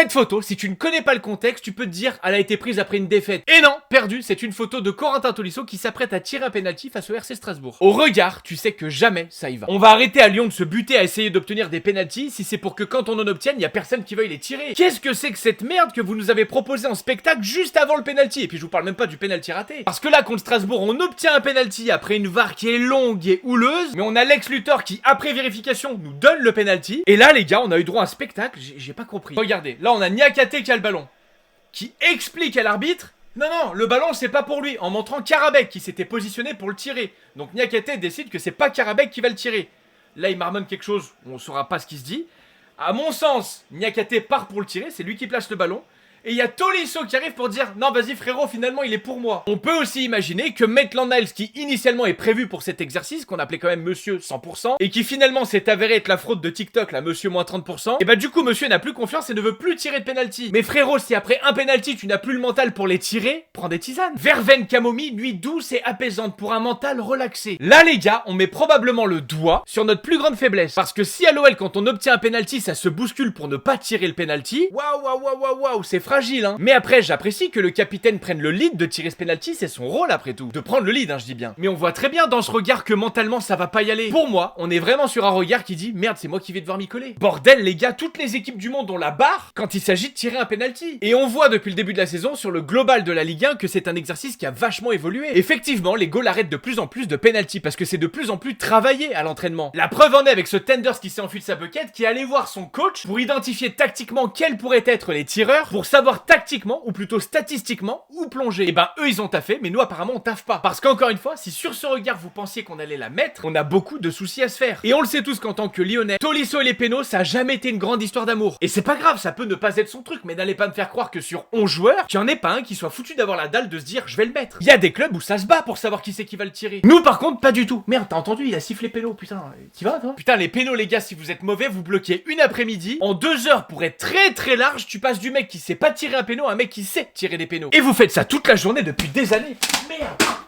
Cette photo, si tu ne connais pas le contexte, tu peux te dire elle a été prise après une défaite. Et non, perdu, c'est une photo de Corentin Tolisso qui s'apprête à tirer un penalty face au RC Strasbourg. Au regard, tu sais que jamais ça y va. On va arrêter à Lyon de se buter à essayer d'obtenir des penalties si c'est pour que quand on en obtienne, il y a personne qui veuille les tirer. Qu'est-ce que c'est que cette merde que vous nous avez proposé en spectacle juste avant le penalty? Et puis je vous parle même pas du penalty raté. Parce que là, contre Strasbourg, on obtient un penalty après une VAR qui est longue et houleuse, mais on a Lex Luthor qui, après vérification, nous donne le penalty. Et là, les gars, on a eu droit à un spectacle, j'ai pas compris. Regardez, là on a Niakate qui a le ballon, qui explique à l'arbitre non, le ballon c'est pas pour lui, en montrant Karabek qui s'était positionné pour le tirer. Donc Niakate décide que c'est pas Karabek qui va le tirer. Là il marmonne quelque chose, on saura pas ce qui se dit. À mon sens, Niakate part pour le tirer, c'est lui qui place le ballon. Et il y a Tolisso qui arrive pour dire non vas-y frérot, finalement il est pour moi. On peut aussi imaginer que Maitland-Niles, qui initialement est prévu pour cet exercice, qu'on appelait quand même monsieur 100%, et qui finalement s'est avéré être la fraude de TikTok, là monsieur moins 30%, et bah du coup monsieur n'a plus confiance et ne veut plus tirer de penalty. Mais frérot, si après un penalty tu n'as plus le mental pour les tirer, prends des tisanes. Verveine camomille, nuit douce et apaisante pour un mental relaxé. Là les gars, on met probablement le doigt sur notre plus grande faiblesse. Parce que si à l'OL quand on obtient un penalty ça se bouscule pour ne pas tirer le penalty, waouh, c'est fragile hein. Mais après j'apprécie que le capitaine prenne le lead de tirer ce penalty, c'est son rôle après tout. De prendre le lead hein, je dis bien. Mais on voit très bien dans ce regard que mentalement ça va pas y aller. Pour moi, on est vraiment sur un regard qui dit merde, c'est moi qui vais devoir m'y coller. Bordel les gars, toutes les équipes du monde ont la barre quand il s'agit de tirer un penalty. Et on voit depuis le début de la saison sur le global de la Ligue 1 que c'est un exercice qui a vachement évolué. Effectivement, les goals arrêtent de plus en plus de penalty parce que c'est de plus en plus travaillé à l'entraînement. La preuve en est avec ce Tenders qui s'est enfui de sa bucket, qui est allé voir son coach pour identifier tactiquement quels pourraient être les tireurs, pour savoir tactiquement, ou plutôt statistiquement, où plonger. Et ben eux ils ont taffé, mais nous apparemment on taffe pas. Parce qu'encore une fois, si sur ce regard vous pensiez qu'on allait la mettre, on a beaucoup de soucis à se faire. Et on le sait tous qu'en tant que Lyonnais, Tolisso et les pénaux, ça a jamais été une grande histoire d'amour. Et c'est pas grave, ça peut ne pas être son truc, mais n'allez pas me faire croire que sur 11 joueurs, qu'il y en ait pas un qui soit foutu d'avoir la dalle de se dire je vais le mettre. Il y a des clubs où ça se bat pour savoir qui c'est qui va le tirer. Nous par contre, pas du tout. Merde, t'as entendu, il a sifflé pénaux, putain. T'y vas toi? Putain, les pénaux les gars, si vous êtes mauvais, vous bloquez une après-midi. En 2 heures pour être très large, tu passes du mec qui sait pas tirer un pénaux à un mec qui sait tirer des pénaux. Et vous faites ça toute la journée depuis des années. Merde.